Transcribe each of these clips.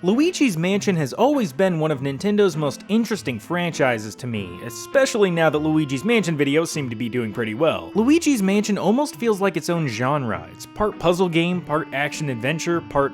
Luigi's Mansion has always been one of Nintendo's most interesting franchises to me, especially now that Luigi's Mansion videos seem to be doing pretty well. Luigi's Mansion almost feels like its own genre. It's part puzzle game, part action-adventure, part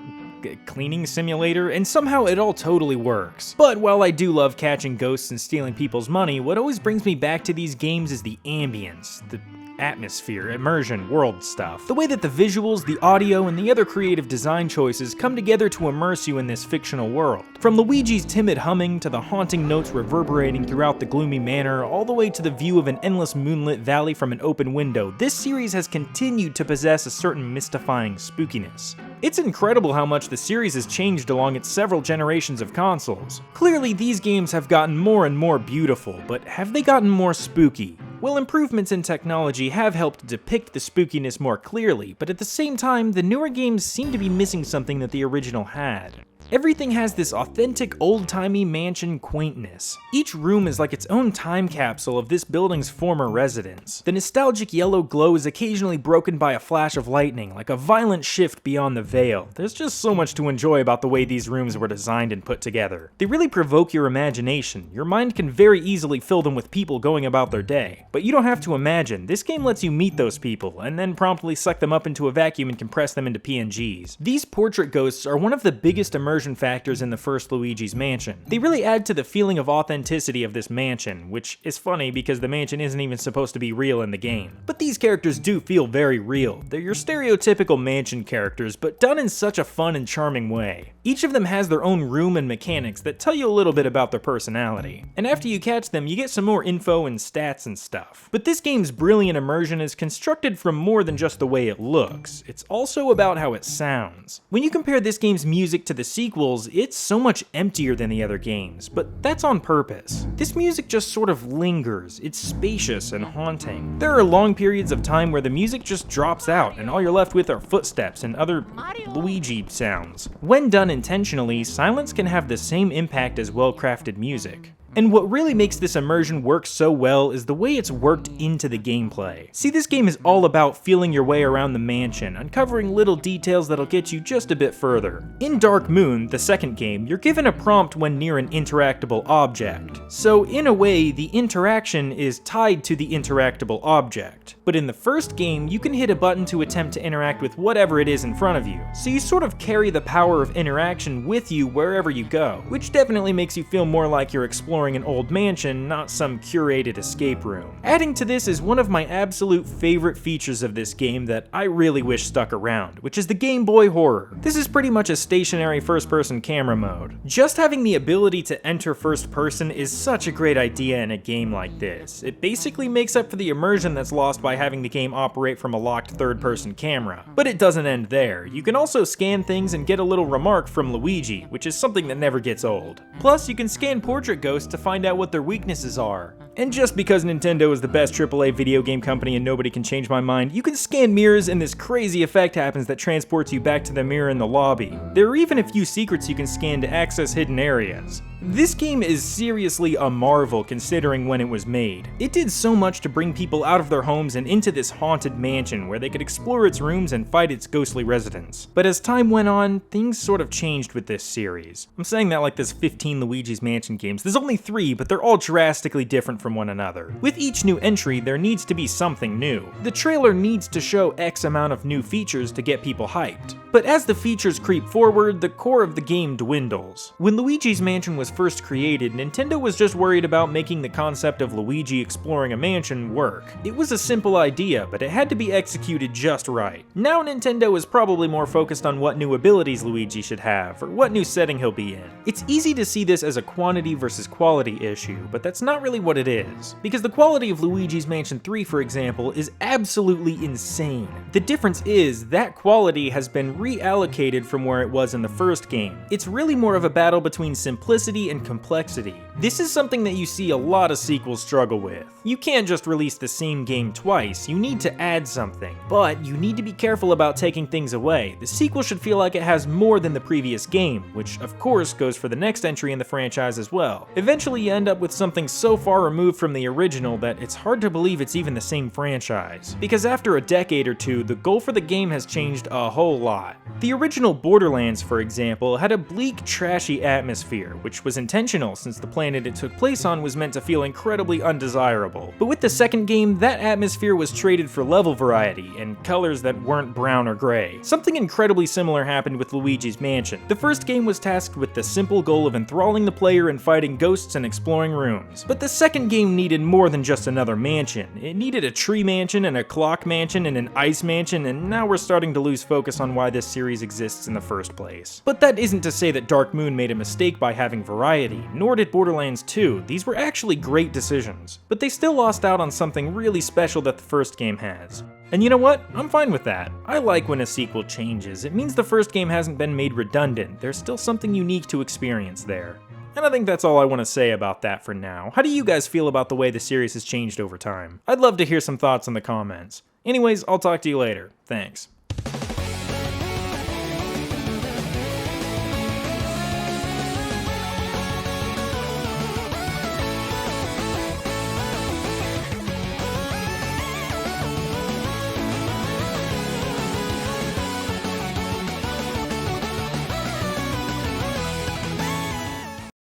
cleaning simulator, and somehow it all totally works. But while I do love catching ghosts and stealing people's money, what always brings me back to these games is the ambience, the atmosphere, immersion, world stuff. The way that the visuals, the audio, and the other creative design choices come together to immerse you in this fictional world. From Luigi's timid humming to the haunting notes reverberating throughout the gloomy manor, all the way to the view of an endless moonlit valley from an open window, this series has continued to possess a certain mystifying spookiness. It's incredible how much the series has changed along its several generations of consoles. Clearly, these games have gotten more and more beautiful, but have they gotten more spooky? Well, improvements in technology have helped depict the spookiness more clearly, but at the same time, the newer games seem to be missing something that the original had. Everything has this authentic, old-timey mansion quaintness. Each room is like its own time capsule of this building's former residence. The nostalgic yellow glow is occasionally broken by a flash of lightning, like a violent shift beyond the veil. There's just so much to enjoy about the way these rooms were designed and put together. They really provoke your imagination. Your mind can very easily fill them with people going about their day. But you don't have to imagine. This game lets you meet those people, and then promptly suck them up into a vacuum and compress them into PNGs. These portrait ghosts are one of the biggest immersion factors in the first Luigi's Mansion. They really add to the feeling of authenticity of this mansion, which is funny because the mansion isn't even supposed to be real in the game. But these characters do feel very real. They're your stereotypical mansion characters, but done in such a fun and charming way. Each of them has their own room and mechanics that tell you a little bit about their personality. And after you catch them, you get some more info and stats and stuff. But this game's brilliant immersion is constructed from more than just the way it looks. It's also about how it sounds. When you compare this game's music to the sequels, it's so much emptier than the other games, but that's on purpose. This music just sort of lingers. It's spacious and haunting. There are long periods of time where the music just drops out and all you're left with are footsteps and other Luigi sounds. When done intentionally, silence can have the same impact as well-crafted music. And what really makes this immersion work so well is the way it's worked into the gameplay. See, this game is all about feeling your way around the mansion, uncovering little details that'll get you just a bit further. In Dark Moon, the second game, you're given a prompt when near an interactable object. So in a way, the interaction is tied to the interactable object. But in the first game, you can hit a button to attempt to interact with whatever it is in front of you. So you sort of carry the power of interaction with you wherever you go, which definitely makes you feel more like you're exploring an old mansion, not some curated escape room. Adding to this is one of my absolute favorite features of this game that I really wish stuck around, which is the Game Boy Horror. This is pretty much a stationary first-person camera mode. Just having the ability to enter first person is such a great idea in a game like this. It basically makes up for the immersion that's lost by having the game operate from a locked third-person camera. But it doesn't end there. You can also scan things and get a little remark from Luigi, which is something that never gets old. Plus, you can scan portrait ghosts to find out what their weaknesses are. And just because Nintendo is the best AAA video game company and nobody can change my mind, you can scan mirrors and this crazy effect happens that transports you back to the mirror in the lobby. There are even a few secrets you can scan to access hidden areas. This game is seriously a marvel considering when it was made. It did so much to bring people out of their homes and into this haunted mansion where they could explore its rooms and fight its ghostly residents. But as time went on, things sort of changed with this series. I'm saying that like there's 15 Luigi's Mansion games. There's only 3, but they're all drastically different from one another. With each new entry, there needs to be something new. The trailer needs to show X amount of new features to get people hyped. But as the features creep forward, the core of the game dwindles. When Luigi's Mansion was first created, Nintendo was just worried about making the concept of Luigi exploring a mansion work. It was a simple idea, but it had to be executed just right. Now Nintendo is probably more focused on what new abilities Luigi should have, or what new setting he'll be in. It's easy to see this as a quantity versus quality issue, but that's not really what it is. Because the quality of Luigi's Mansion 3, for example, is absolutely insane. The difference is, that quality has been reallocated from where it was in the first game. It's really more of a battle between simplicity and complexity. This is something that you see a lot of sequels struggle with. You can't just release the same game twice, you need to add something. But you need to be careful about taking things away. The sequel should feel like it has more than the previous game, which of course goes for the next entry in the franchise as well. Eventually you end up with something so far removed removed from the original that it's hard to believe it's even the same franchise. Because after a decade or two, the goal for the game has changed a whole lot. The original Borderlands, for example, had a bleak, trashy atmosphere, which was intentional since the planet it took place on was meant to feel incredibly undesirable. But with the second game, that atmosphere was traded for level variety and colors that weren't brown or gray. Something incredibly similar happened with Luigi's Mansion. The first game was tasked with the simple goal of enthralling the player and fighting ghosts and exploring rooms. But the second game needed more than just another mansion. It needed a tree mansion and a clock mansion and an ice mansion, and now we're starting to lose focus on why this series exists in the first place. But that isn't to say that Dark Moon made a mistake by having variety, nor did Borderlands 2. These were actually great decisions. But they still lost out on something really special that the first game has. And you know what? I'm fine with that. I like when a sequel changes. It means the first game hasn't been made redundant. There's still something unique to experience there. And I think that's all I want to say about that for now. How do you guys feel about the way the series has changed over time? I'd love to hear some thoughts in the comments. Anyways, I'll talk to you later. Thanks.